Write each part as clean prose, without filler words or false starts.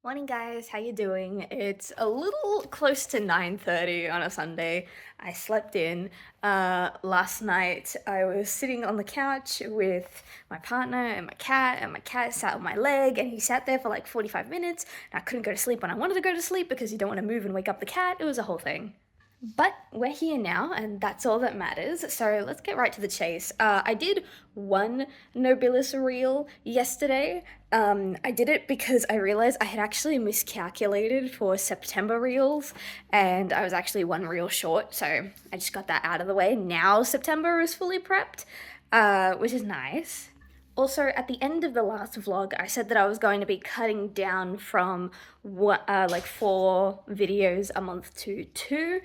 Morning guys, how you doing? It's a little close to 9:30 on a Sunday. I slept in last night. I was sitting on the couch with my partner and my cat sat on my leg, and he sat there for like 45 minutes, and I couldn't go to sleep when I wanted to go to sleep because you don't want to move and wake up the cat. It was a whole thing. But we're here now, and that's all that matters. So let's get right to the chase. I did one Nobilis reel yesterday. I did it because I realized I had actually miscalculated for September reels, and I was actually one reel short. So I just got that out of the way. Now September is fully prepped, which is nice. Also, at the end of the last vlog, I said that I was going to be cutting down from like 4 videos a month to 2.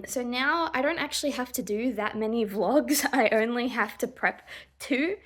So now I don't actually have to do that many vlogs. I only have to prep 2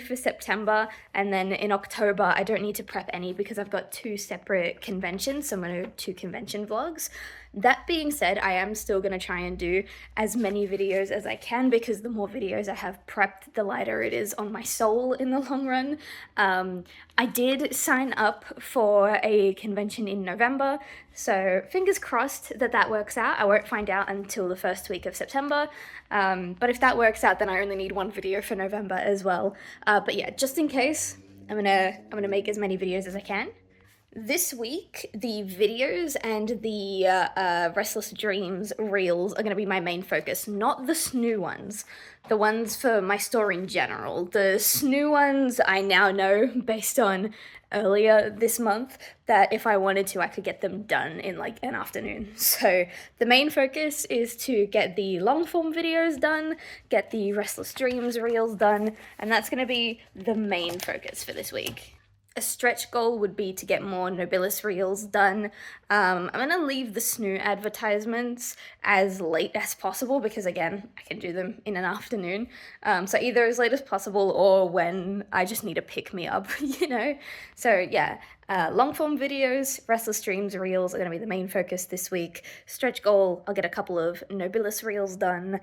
for September, and then in October I don't need to prep any because I've got 2 separate conventions, so I'm gonna do 2 convention vlogs. That being said, I am still gonna try and do as many videos as I can because the more videos I have prepped, the lighter it is on my soul in the long run. I did sign up for a convention in November, so fingers crossed that that works out. I won't find out until the first week of September, but if that works out, then I only need 1 video for November as well. But yeah, just in case, I'm gonna make as many videos as I can. This week, the videos and the Restless Dreams reels are going to be my main focus, not the snoo ones. The ones for my store in general. The snoo ones I now know, based on earlier this month, that if I wanted to, I could get them done in like an afternoon. So the main focus is to get the long form videos done, get the Restless Dreams reels done, and that's going to be the main focus for this week. A stretch goal would be to get more Nobilis reels done. I'm gonna leave the snoo advertisements as late as possible because, again, I can do them in an afternoon. So either as late as possible or when I just need a pick-me-up, you know? So yeah, long form videos, Restless Dreams reels are gonna be the main focus this week. Stretch goal, I'll get a couple of Nobilis reels done.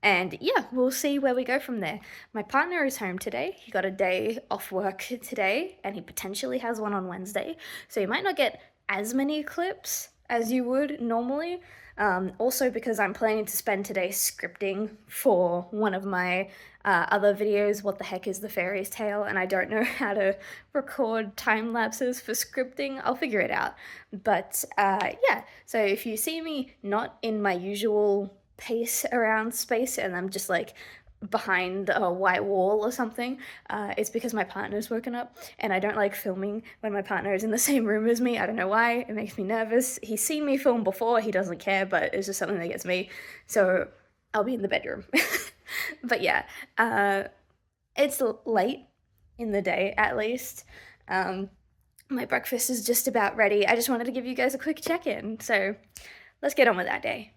And yeah, we'll see where we go from there. My partner is home today. He got a day off work today, and he potentially has one on Wednesday. So you might not get as many clips as you would normally. Also because I'm planning to spend today scripting for one of my other videos, What the Heck is the Fairy's Tale, and I don't know how to record time lapses for scripting. I'll figure it out. But yeah, so if you see me not in my usual pace around space and I'm just like behind a white wall or something, it's because my partner's woken up, and I don't like filming when my partner is in the same room as me. I don't know why, it makes me nervous. He's seen me film before, he doesn't care, but it's just something that gets me, so I'll be in the bedroom. But yeah, it's late in the day at least. My breakfast is just about ready. I just wanted to give you guys a quick check-in, so let's get on with that day.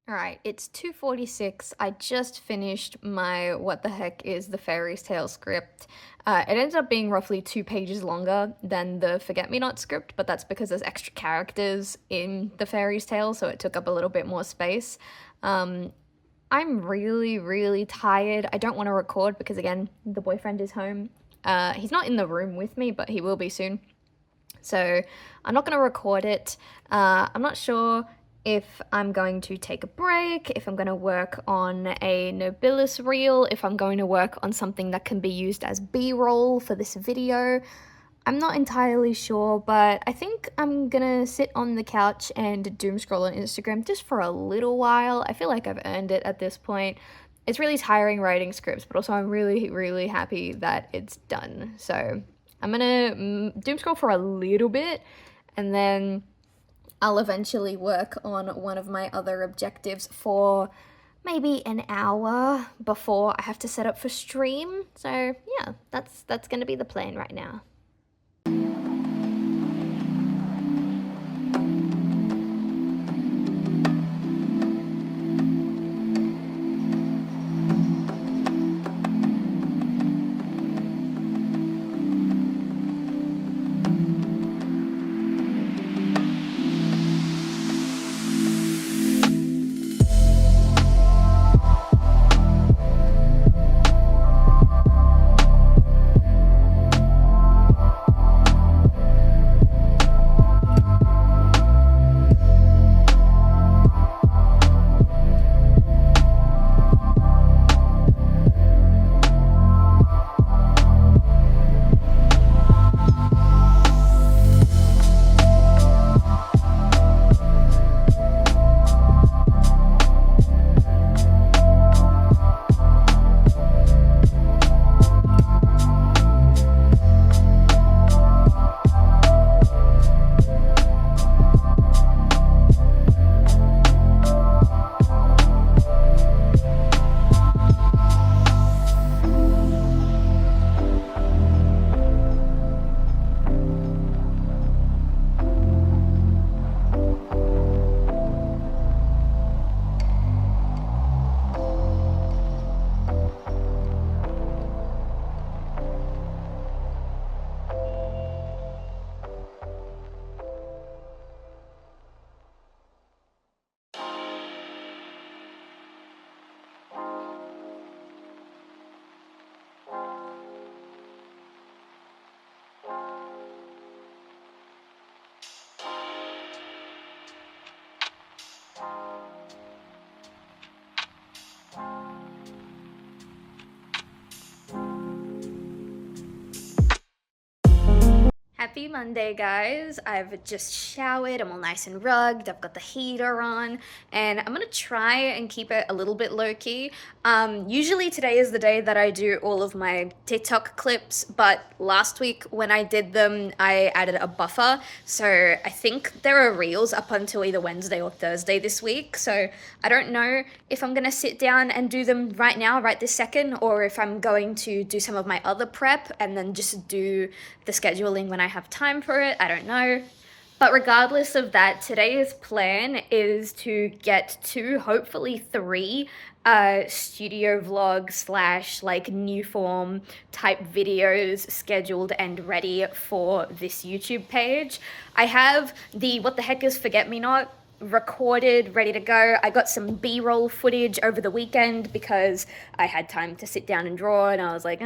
Alright, it's 2:46. I just finished my What the Heck is the Fairy's Tale script. It ended up being roughly 2 pages longer than the Forget-Me-Not script, but that's because there's extra characters in the Fairy's Tale, so it took up a little bit more space. I'm really, really tired. I don't want to record because, again, the boyfriend is home. He's not in the room with me, but he will be soon. So I'm not going to record it. I'm not sure if I'm going to take a break, if I'm going to work on a Nobilis reel, if I'm going to work on something that can be used as B-roll for this video. I'm not entirely sure, but I think I'm gonna sit on the couch and doom scroll on Instagram just for a little while. I feel like I've earned it at this point. It's really tiring writing scripts, but also I'm really, really happy that it's done. So I'm gonna doom scroll for a little bit, and then I'll eventually work on one of my other objectives for maybe an hour before I have to set up for stream. So yeah, that's gonna be the plan right now. Happy Monday, guys. I've just showered, I'm all nice and rugged, I've got the heater on, and I'm gonna try and keep it a little bit low-key. Usually today is the day that I do all of my TikTok clips, but last week when I did them, I added a buffer, so I think there are reels up until either Wednesday or Thursday this week, so I don't know if I'm gonna sit down and do them right now, right this second, or if I'm going to do some of my other prep and then just do the scheduling when I have time for it. I don't know. But regardless of that, today's plan is to get 2, hopefully 3 studio vlog slash like new form type videos scheduled and ready for this YouTube page. I have the What the Heck is Forget Me Not recorded, ready to go. I got some B-roll footage over the weekend because I had time to sit down and draw, and I was like,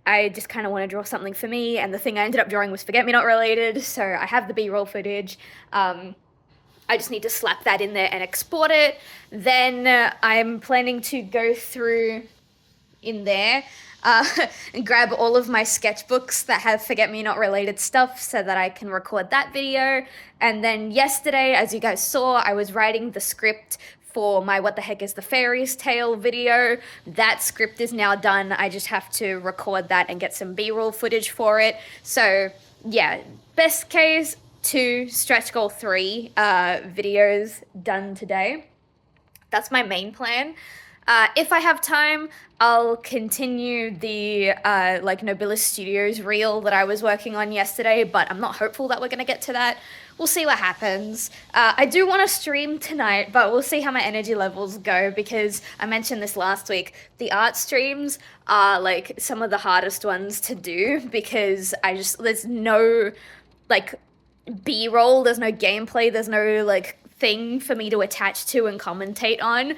I just kind of want to draw something for me, and the thing I ended up drawing was Forget Me Not related, so I have the B-roll footage. I just need to slap that in there and export it. Then I'm planning to go through in there and grab all of my sketchbooks that have Forget Me Not related stuff so that I can record that video. And then yesterday, as you guys saw, I was writing the script for my What the Heck is the Fairy's Tale video. That script is now done. I just have to record that and get some B-roll footage for it. So yeah, best case, 2, stretch goal 3 videos done today. That's my main plan. If I have time, I'll continue the like Nobilis Studios reel that I was working on yesterday, but I'm not hopeful that we're gonna get to that. We'll see what happens. I do want to stream tonight, but we'll see how my energy levels go, because I mentioned this last week. The art streams are like some of the hardest ones to do because there's no like B-roll, there's no gameplay, there's no like thing for me to attach to and commentate on.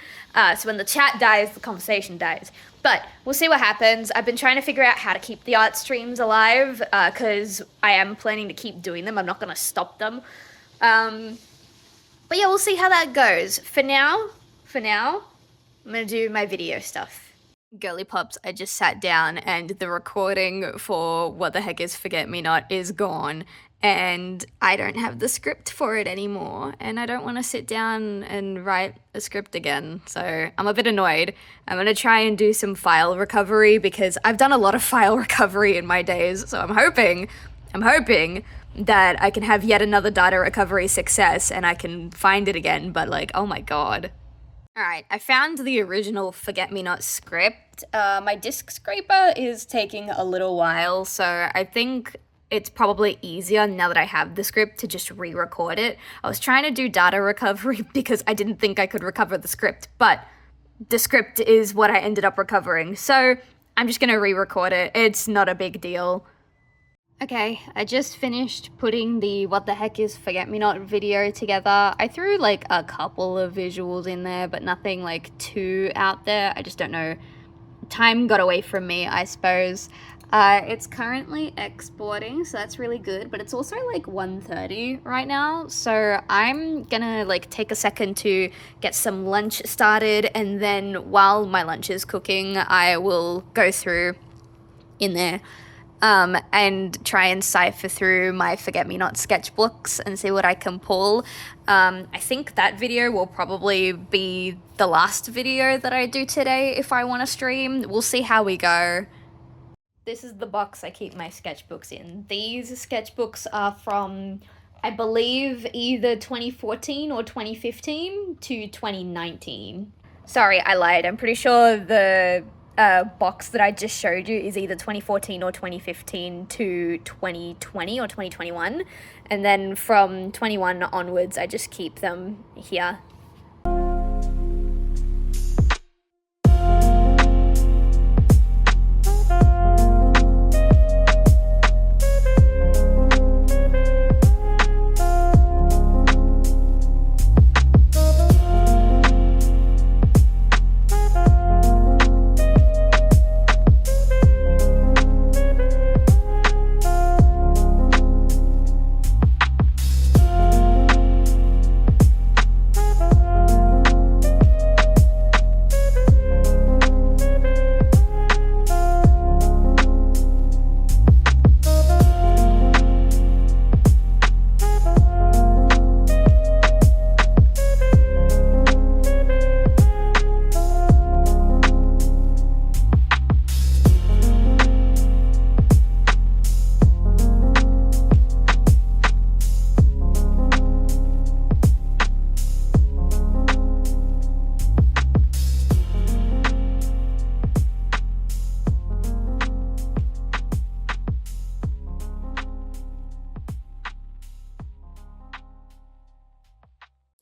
So when the chat dies, the conversation dies. But we'll see what happens. I've been trying to figure out how to keep the art streams alive, because I am planning to keep doing them. I'm not going to stop them. But yeah, we'll see how that goes. For now, I'm going to do my video stuff. Girly pops, I just sat down and the recording for What the Heck is Forget Me Not is gone, and I don't have the script for it anymore, and I don't want to sit down and write a script again, so I'm a bit annoyed. I'm going to try and do some file recovery because I've done a lot of file recovery in my days, so I'm hoping that I can have yet another data recovery success and I can find it again, but like, oh my god. Alright, I found the original Forget Me Not script. My disk scraper is taking a little while, so I think it's probably easier now that I have the script to just re-record it. I was trying to do data recovery because I didn't think I could recover the script, but the script is what I ended up recovering, so I'm just gonna re-record it. It's not a big deal. Okay, I just finished putting the What the Heck is Forget Me Not video together. I threw like a couple of visuals in there, but nothing like too out there. I just don't know. Time got away from me, I suppose. It's currently exporting, so that's really good, but it's also like 1:30 right now, so I'm gonna like take a second to get some lunch started, and then while my lunch is cooking, I will go through in there and try and cipher through my Forget Me Not sketchbooks and see what I can pull. I think that video will probably be the last video that I do today if I want to stream. We'll see how we go. This is the box I keep my sketchbooks in. These sketchbooks are from, I believe, either 2014 or 2015 to 2019. Sorry, I lied. I'm pretty sure the box that I just showed you is either 2014 or 2015 to 2020 or 2021, and then from 21 onwards I just keep them here.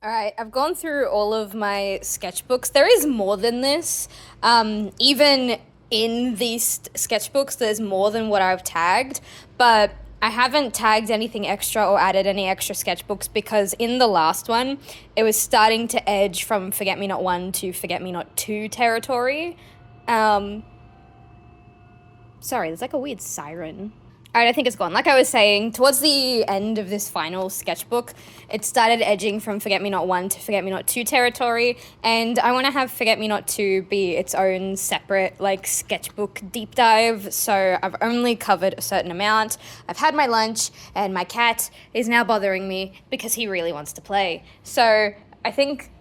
Alright, I've gone through all of my sketchbooks. There is more than this. Even in these sketchbooks, there's more than what I've tagged, but I haven't tagged anything extra or added any extra sketchbooks because in the last one, it was starting to edge from Forget Me Not 1 to Forget Me Not 2 territory. Sorry, there's like a weird siren. Alright, I think it's gone. Like I was saying, towards the end of this final sketchbook, it started edging from Forget Me Not 1 to Forget Me Not 2 territory, and I want to have Forget Me Not 2 be its own separate, like, sketchbook deep dive, so I've only covered a certain amount. I've had my lunch, and my cat is now bothering me because he really wants to play. So, I think...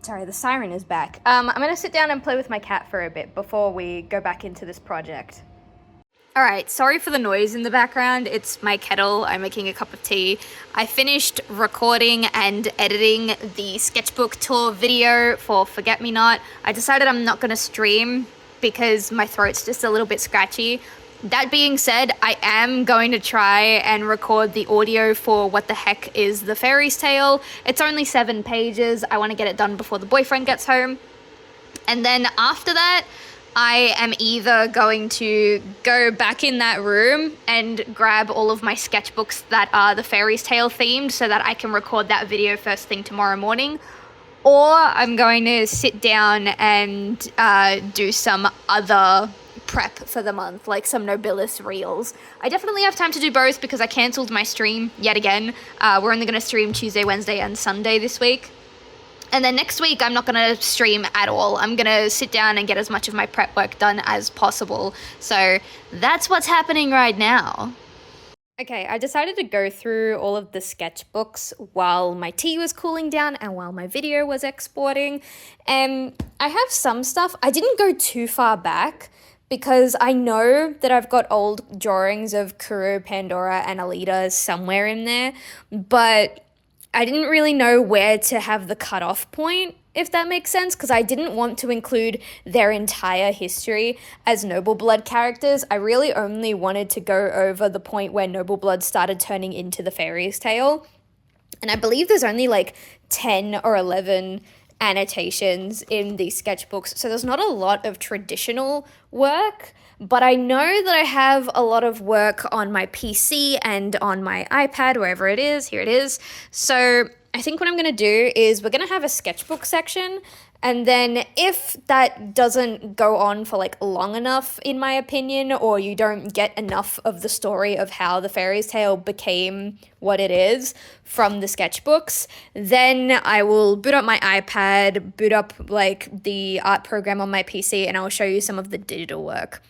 Sorry, the siren is back. I'm going to sit down and play with my cat for a bit before we go back into this project. Alright, sorry for the noise in the background. It's my kettle. I'm making a cup of tea. I finished recording and editing the sketchbook tour video for Forget Me Not. I decided I'm not going to stream because my throat's just a little bit scratchy. That being said, I am going to try and record the audio for What the Heck is the Fairy's Tale. It's only 7 pages. I want to get it done before the boyfriend gets home. And then after that, I am either going to go back in that room and grab all of my sketchbooks that are the Fairy's Tale themed so that I can record that video first thing tomorrow morning, or I'm going to sit down and do some other prep for the month, like some Nobilis reels. I definitely have time to do both because I cancelled my stream yet again. We're only going to stream Tuesday, Wednesday, and Sunday this week. And then next week, I'm not going to stream at all. I'm going to sit down and get as much of my prep work done as possible. So that's what's happening right now. Okay, I decided to go through all of the sketchbooks while my tea was cooling down and while my video was exporting. And I have some stuff. I didn't go too far back because I know that I've got old drawings of Kuro, Pandora, and Alita somewhere in there, but I didn't really know where to have the cutoff point, if that makes sense, because I didn't want to include their entire history as Noble Blood characters. I really only wanted to go over the point where Noble Blood started turning into the Fairy's Tale. And I believe there's only like 10 or 11 annotations in these sketchbooks, so there's not a lot of traditional work. But I know that I have a lot of work on my PC and on my iPad, wherever it is. Here it is. So I think what I'm going to do is we're going to have a sketchbook section. And then if that doesn't go on for like long enough, in my opinion, or you don't get enough of the story of how the Fairy's Tale became what it is from the sketchbooks, then I will boot up my iPad, boot up like the art program on my PC, and I'll show you some of the digital work.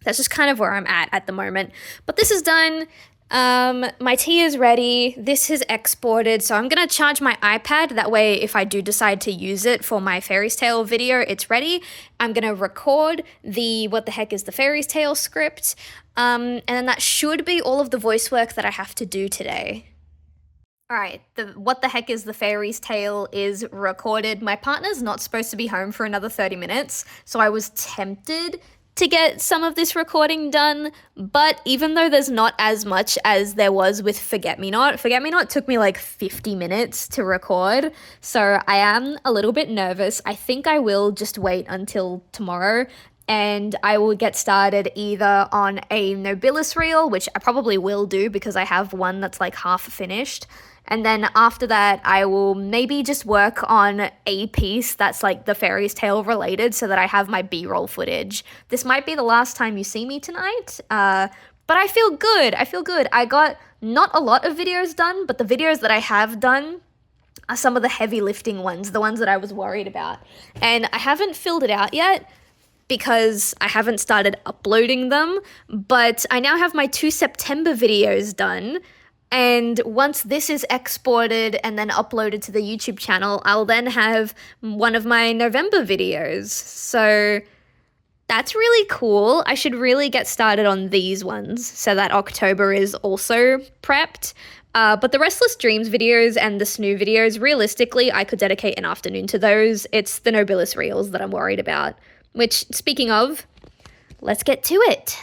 That's just kind of where I'm at the moment. But this is done. My tea is ready. This is exported. So I'm going to charge my iPad. That way, if I do decide to use it for my Fairy's Tale video, it's ready. I'm going to record the What the Heck is the Fairy's Tale script. And then that should be all of the voice work that I have to do today. All right, the What the Heck is the Fairy's Tale is recorded. My partner's not supposed to be home for another 30 minutes. So I was tempted to get some of this recording done, but even though there's not as much as there was with Forget Me Not took me like 50 minutes to record, so I am a little bit nervous. I think I will just wait until tomorrow, and I will get started either on a Nobilis reel, which I probably will do because I have one that's like half finished. And then after that, I will maybe just work on a piece that's like the Fairy's Tale related so that I have my B-roll footage. This might be the last time you see me tonight, but I feel good. I got not a lot of videos done, but the videos that I have done are some of the heavy lifting ones, the ones that I was worried about. And I haven't filled it out yet because I haven't started uploading them, but I now have my 2 September videos done. And once this is exported and then uploaded to the YouTube channel, I'll then have one of my November videos. So that's really cool. I should really get started on these ones so that October is also prepped. But the Restless Dreams videos and the Snoo videos, realistically, I could dedicate an afternoon to those. It's the Nobilis reels that I'm worried about. Which, speaking of, let's get to it.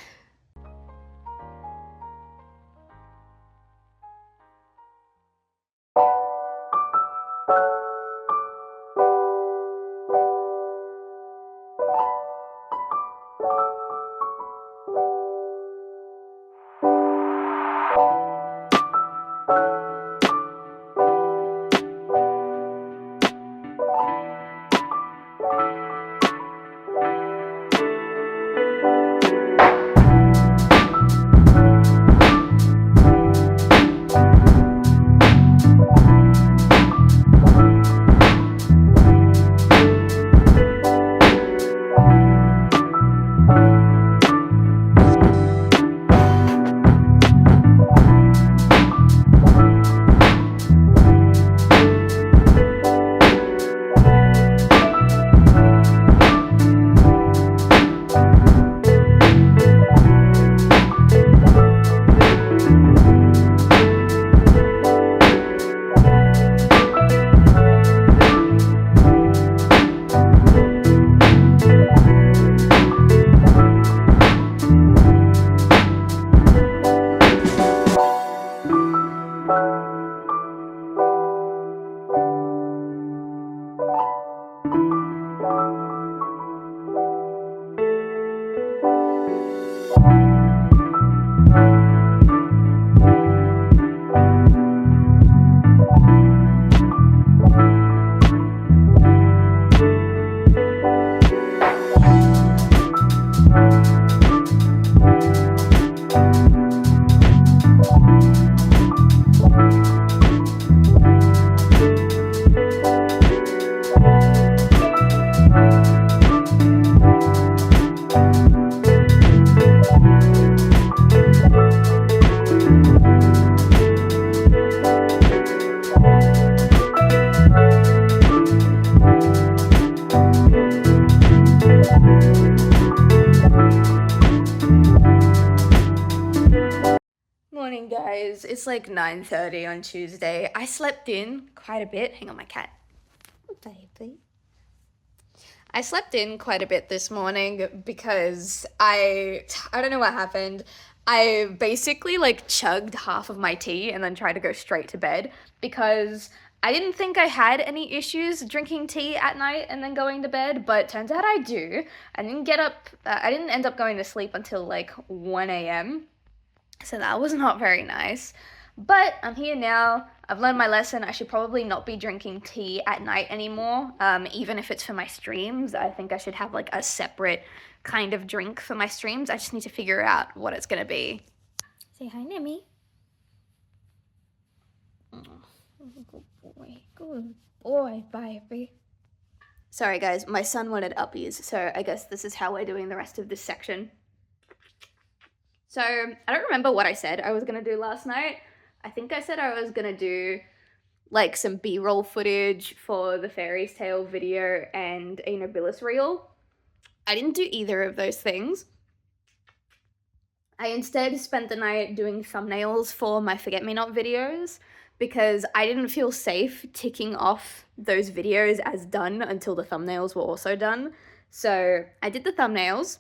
guys, it's like 9:30 on Tuesday. I slept in quite a bit. Hang on, my cat. Baby. I slept in quite a bit this morning because I don't know what happened. I basically like chugged half of my tea and then tried to go straight to bed because I didn't think I had any issues drinking tea at night and then going to bed, but turns out I do. I didn't end up going to sleep until like 1 a.m. So that was not very nice. But I'm here now. I've learned my lesson. I should probably not be drinking tea at night anymore, even if it's for my streams. I think I should have like a separate kind of drink for my streams. I just need to figure out what it's gonna be. Say hi, Nimmy. Oh, good boy, baby. Sorry guys, my son wanted uppies, so I guess this is how we're doing the rest of this section. So, I don't remember what I said I was gonna do last night. I think I said I was gonna do like some B-roll footage for the Fairy's Tale video and a Nobilis reel. I didn't do either of those things. I instead spent the night doing thumbnails for my Forget-Me-Not videos because I didn't feel safe ticking off those videos as done until the thumbnails were also done. So I did the thumbnails.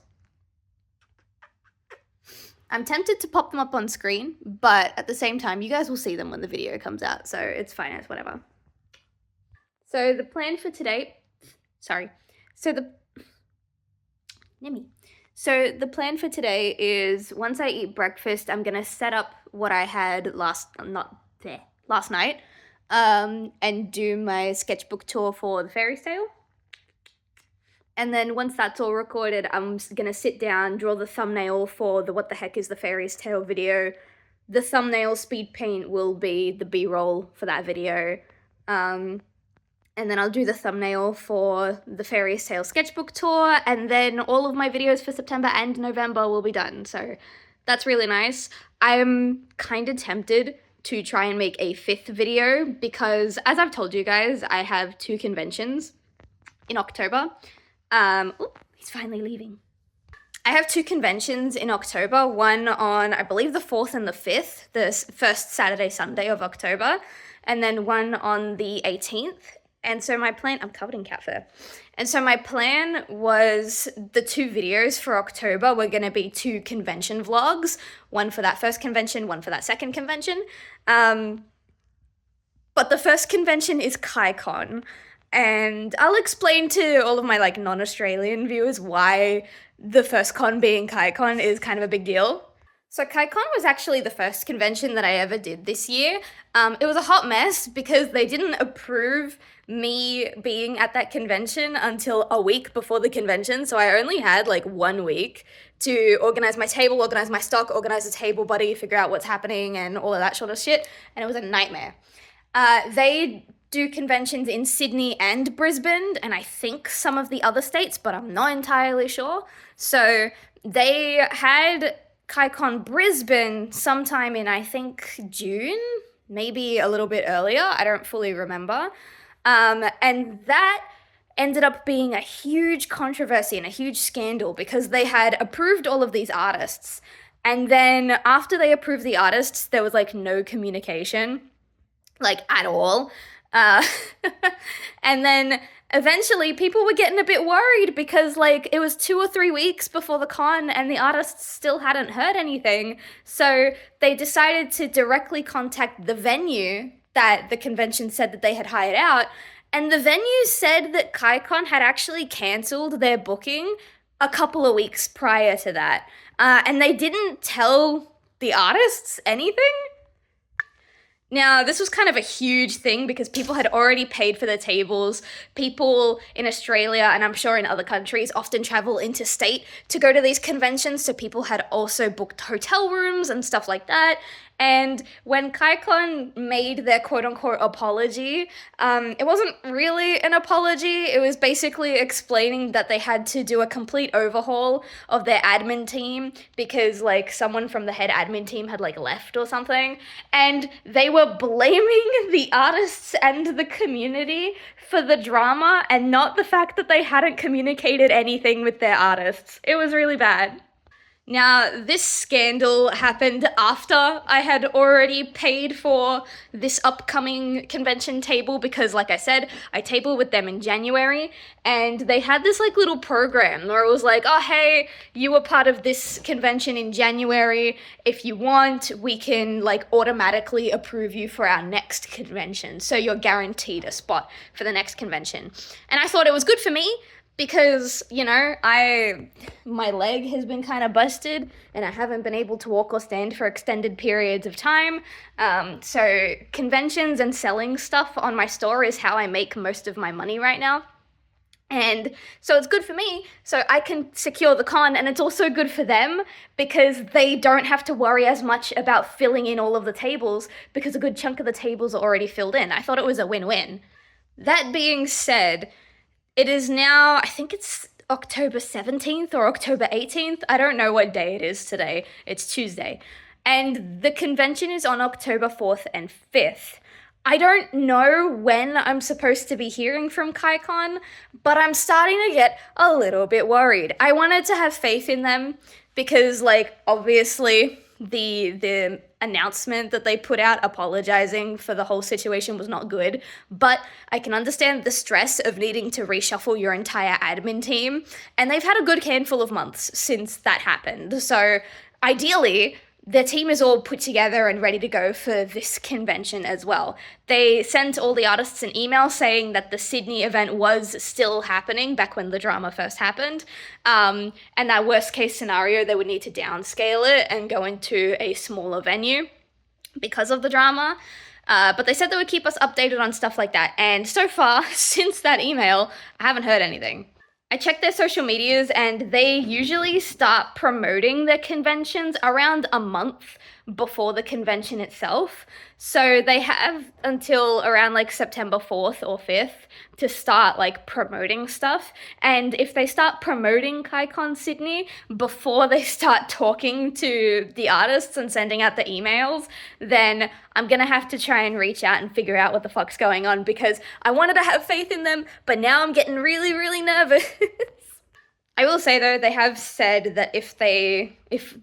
I'm tempted to pop them up on screen, but at the same time, you guys will see them when the video comes out, so it's fine, it's whatever. So the plan for today, Nimmy. So the plan for today is once I eat breakfast, I'm gonna set up what I had last night, and do my sketchbook tour for the Fairy's Tale. And then once that's all recorded, I'm gonna sit down, draw the thumbnail for the What the Heck is the Fairy's Tale video. The thumbnail speed paint will be the B-roll for that video. And then I'll do the thumbnail for the Fairy's Tale sketchbook tour, and then all of my videos for September and November will be done. So that's really nice. I'm kind of tempted to try and make a 5th video because, as I've told you guys, I have 2 conventions in October. He's finally leaving. I have 2 conventions in October, one on, I believe, the 4th and the 5th, the first Saturday, Sunday of October, and then one on the 18th. And so my plan, I'm covered in cat fur. And so my plan was the 2 videos for October were gonna be 2 convention vlogs, one for that first convention, one for that second convention. But the first convention is KaiCon. And I'll explain to all of my like non-Australian viewers why the first con being KaiCon is kind of a big deal. So KaiCon was actually the first convention that I ever did this year. It was a hot mess because they didn't approve me being at that convention until a week before the convention. So I only had like 1 week to organize my table, organize my stock, organize the table buddy, figure out what's happening and all of that sort of shit. And it was a nightmare. They do conventions in Sydney and Brisbane, and I think some of the other states, but I'm not entirely sure. So they had KaiCon Brisbane sometime in, I think, June, maybe a little bit earlier. I don't fully remember. And that ended up being a huge controversy and a huge scandal because they had approved all of these artists. And then after they approved the artists, there was like no communication, like at all. And then eventually people were getting a bit worried because like it was 2 or 3 weeks before the con and the artists still hadn't heard anything. So they decided to directly contact the venue that the convention said that they had hired out. And the venue said that KaiCon had actually cancelled their booking a couple of weeks prior to that. And they didn't tell the artists anything. Now, this was kind of a huge thing because people had already paid for their tables. People in Australia, and I'm sure in other countries, often travel interstate to go to these conventions, so people had also booked hotel rooms and stuff like that. And when KaiCon made their quote-unquote apology, it wasn't really an apology. It was basically explaining that they had to do a complete overhaul of their admin team because, like, someone from the head admin team had, like, left or something. And they were blaming the artists and the community for the drama and not the fact that they hadn't communicated anything with their artists. It was really bad. Now, this scandal happened after I had already paid for this upcoming convention table because, like I said, I tabled with them in January, and they had this like little program where it was like, oh, hey, you were part of this convention in January. If you want, we can like automatically approve you for our next convention. So you're guaranteed a spot for the next convention. And I thought it was good for me because, you know, my leg has been kind of busted and I haven't been able to walk or stand for extended periods of time. So conventions and selling stuff on my store is how I make most of my money right now. And so it's good for me, so I can secure the con, and it's also good for them because they don't have to worry as much about filling in all of the tables because a good chunk of the tables are already filled in. I thought it was a win-win. That being said, it is now, I think it's October 17th or October 18th. I don't know what day it is today. It's Tuesday. And the convention is on October 4th and 5th. I don't know when I'm supposed to be hearing from KaiCon, but I'm starting to get a little bit worried. I wanted to have faith in them because, like, obviously the announcement that they put out apologizing for the whole situation was not good, but I can understand the stress of needing to reshuffle your entire admin team, and they've had a good handful of months since that happened. So ideally, their team is all put together and ready to go for this convention as well. They sent all the artists an email saying that the Sydney event was still happening back when the drama first happened. And that worst case scenario, they would need to downscale it and go into a smaller venue because of the drama. But they said they would keep us updated on stuff like that. And so far, since that email, I haven't heard anything. I checked their social medias and they usually start promoting their conventions around a month before the convention itself. So they have until around like September 4th or 5th to start like promoting stuff. And if they start promoting KaiCon Sydney before they start talking to the artists and sending out the emails, then I'm gonna have to try and reach out and figure out what the fuck's going on because I wanted to have faith in them, but now I'm getting really, really nervous. I will say though, they have said that if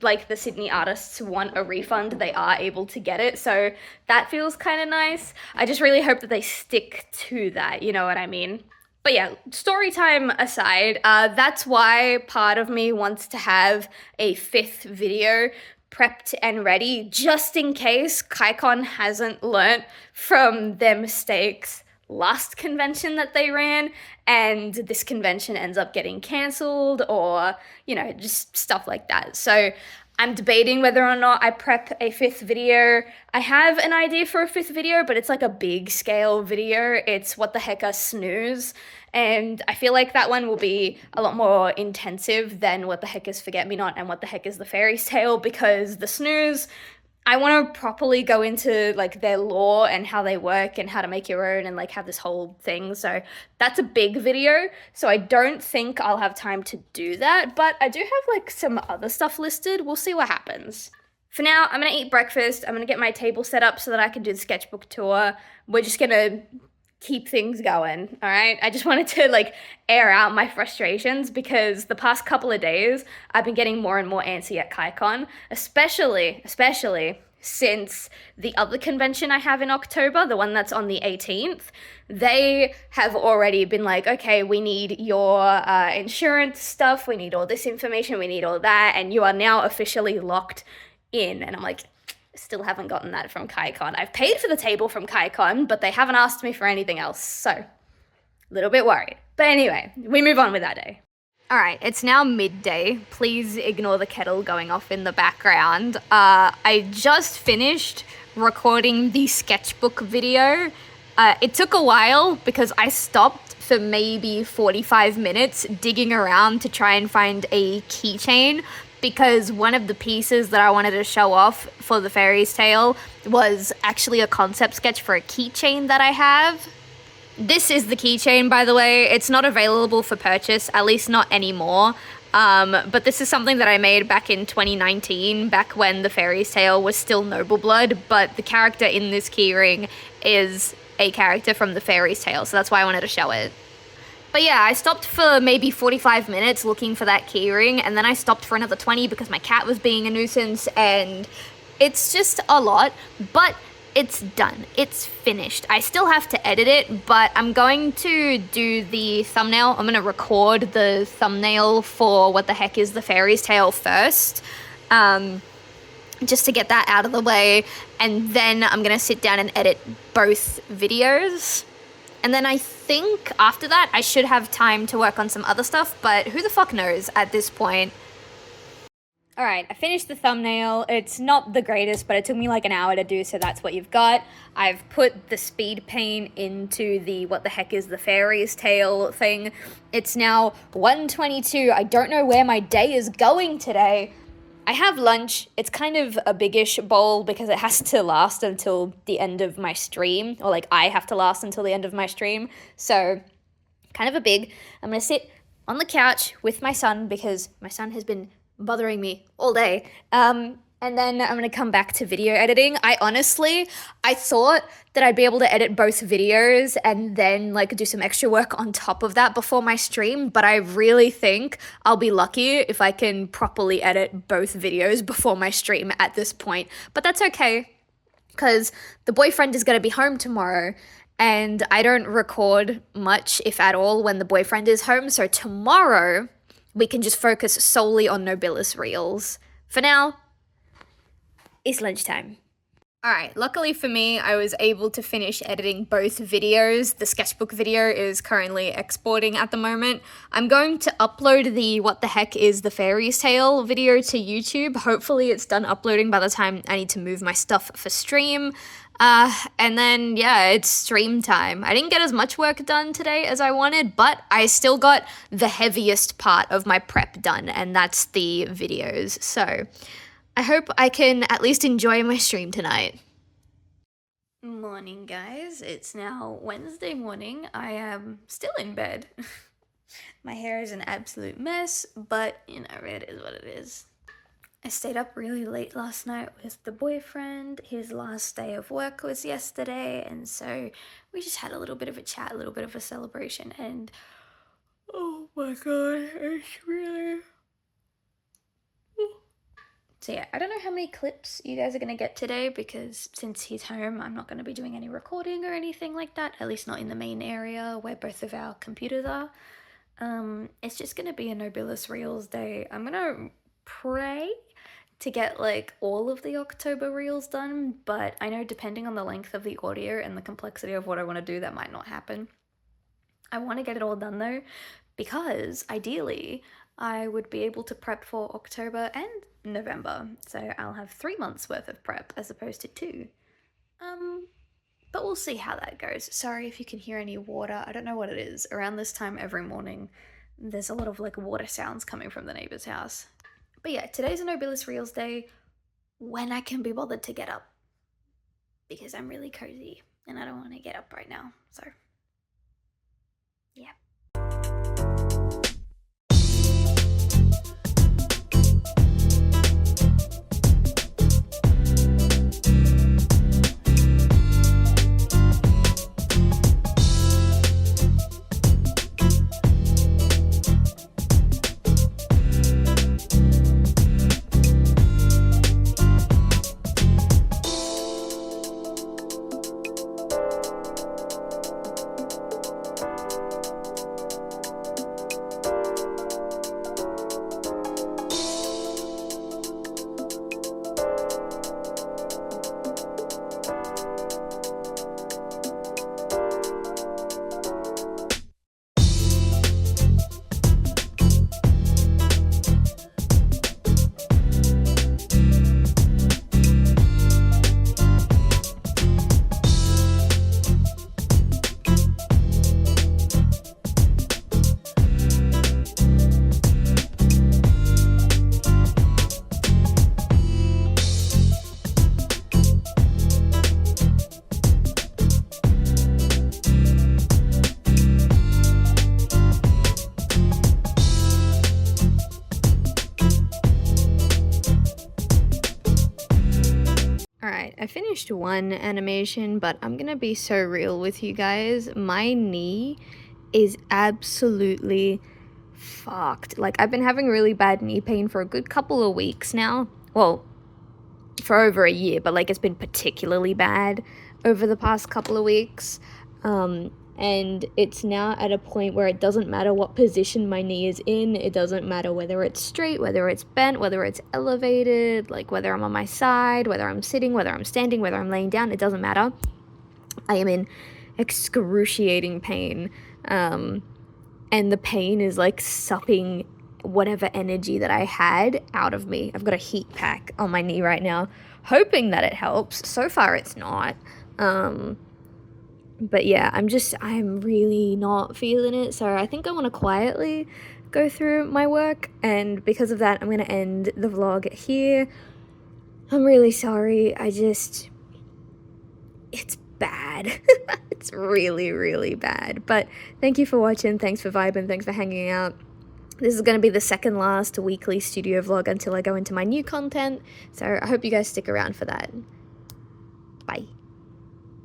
like the Sydney artists want a refund, they are able to get it. So that feels kind of nice. I just really hope that they stick to that, you know what I mean? But yeah, story time aside, that's why part of me wants to have a 5th video prepped and ready just in case KaiCon hasn't learnt from their mistakes last convention that they ran and this convention ends up getting cancelled or, you know, just stuff like that. So I'm debating whether or not I prep a 5th video. I have an idea for a 5th video, but it's like a big scale video. It's What the Heck are Snooze? And I feel like that one will be a lot more intensive than What the Heck is Forget Me Not and What the Heck is the Fairy's Tale, because the snooze, I want to properly go into like their lore and how they work and how to make your own and like have this whole thing. So that's a big video. So I don't think I'll have time to do that, but I do have like some other stuff listed. We'll see what happens. For now, I'm going to eat breakfast. I'm going to get my table set up so that I can do the sketchbook tour. We're just going to keep things going, all right? I just wanted to like air out my frustrations because the past couple of days I've been getting more and more antsy at KaiCon, especially since the other convention I have in October, the one that's on the 18th, they have already been like, okay, we need your insurance stuff, we need all this information, we need all that, and you are now officially locked in. And I'm like, still haven't gotten that from KaiCon. I've paid for the table from KaiCon, but they haven't asked me for anything else, so a little bit worried. But anyway, we move on with that day. All right, it's now midday. Please ignore the kettle going off in the background. I just finished recording the sketchbook video. It took a while because I stopped for maybe 45 minutes digging around to try and find a keychain, because one of the pieces that I wanted to show off for the Fairy's Tale was actually a concept sketch for a keychain that I have. This is the keychain, by the way. It's not available for purchase, at least not anymore. But this is something that I made back in 2019, back when the Fairy's Tale was still Noble Blood, but the character in this keyring is a character from the Fairy's Tale, so that's why I wanted to show it. But yeah, I stopped for maybe 45 minutes looking for that keyring, and then I stopped for another 20 because my cat was being a nuisance, and it's just a lot, but it's done. It's finished. I still have to edit it, but I'm going to do the thumbnail. I'm going to record the thumbnail for What the Heck is the Fairy's Tale first, just to get that out of the way, and then I'm going to sit down and edit both videos. And then I think after that, I should have time to work on some other stuff, but who the fuck knows at this point. All right, I finished the thumbnail. It's not the greatest, but it took me like an hour to do, so that's what you've got. I've put the speed paint into the What the Heck is the Fairy's Tale thing. It's now 1:22. I don't know where my day is going today. I have lunch. It's kind of a biggish bowl because it has to last until the end of my stream, or like I have to last until the end of my stream. So kind of a big. I'm going to sit on the couch with my son because my son has been bothering me all day. And then I'm going to come back to video editing. I thought that I'd be able to edit both videos and then like do some extra work on top of that before my stream, but I really think I'll be lucky if I can properly edit both videos before my stream at this point. But that's okay, because the boyfriend is going to be home tomorrow, and I don't record much, if at all, when the boyfriend is home, so tomorrow we can just focus solely on Nobilis Reels. For now, it's lunchtime. All right, luckily for me, I was able to finish editing both videos. The sketchbook video is currently exporting at the moment. I'm going to upload the What the Heck is the Fairy's Tale video to YouTube. Hopefully it's done uploading by the time I need to move my stuff for stream. And then, yeah, it's stream time. I didn't get as much work done today as I wanted, but I still got the heaviest part of my prep done, and that's the videos. So I hope I can at least enjoy my stream tonight. Morning, guys. It's now Wednesday morning. I am still in bed. My hair is an absolute mess, but you know, it is what it is. I stayed up really late last night with the boyfriend. His last day of work was yesterday, and so we just had a little bit of a chat, a little bit of a celebration, and oh my god, it's really... So yeah, I don't know how many clips you guys are going to get today, because since he's home, I'm not going to be doing any recording or anything like that, at least not in the main area where both of our computers are. It's just going to be a Nobilis Reels day. I'm going to pray to get like all of the October Reels done, but I know depending on the length of the audio and the complexity of what I want to do, that might not happen. I want to get it all done though, because ideally I would be able to prep for October and November, so I'll have 3 months worth of prep as opposed to 2. But we'll see how that goes. Sorry if you can hear any water. I don't know what it is. Around this time every morning, there's a lot of like water sounds coming from the neighbor's house. But yeah, today's a Nobilis Reels day when I can be bothered to get up, because I'm really cozy and I don't want to get up right now. So yeah. I finished one animation, but I'm gonna be so real with you guys. My knee is absolutely fucked. Like, I've been having really bad knee pain for a good couple of weeks now. Well, for over a year, but like it's been particularly bad over the past couple of weeks. And it's now at a point where it doesn't matter what position my knee is in. It doesn't matter whether it's straight, whether it's bent, whether it's elevated, like whether I'm on my side, whether I'm sitting, whether I'm standing, whether I'm laying down. It doesn't matter. I am in excruciating pain. And the pain is like supping whatever energy that I had out of me. I've got a heat pack on my knee right now, hoping that it helps. So far, it's not. But yeah, I'm really not feeling it. So I think I want to quietly go through my work. And because of that, I'm going to end the vlog here. I'm really sorry. It's bad. It's really, really bad. But thank you for watching. Thanks for vibing. Thanks for hanging out. This is going to be the second last weekly studio vlog until I go into my new content. So I hope you guys stick around for that.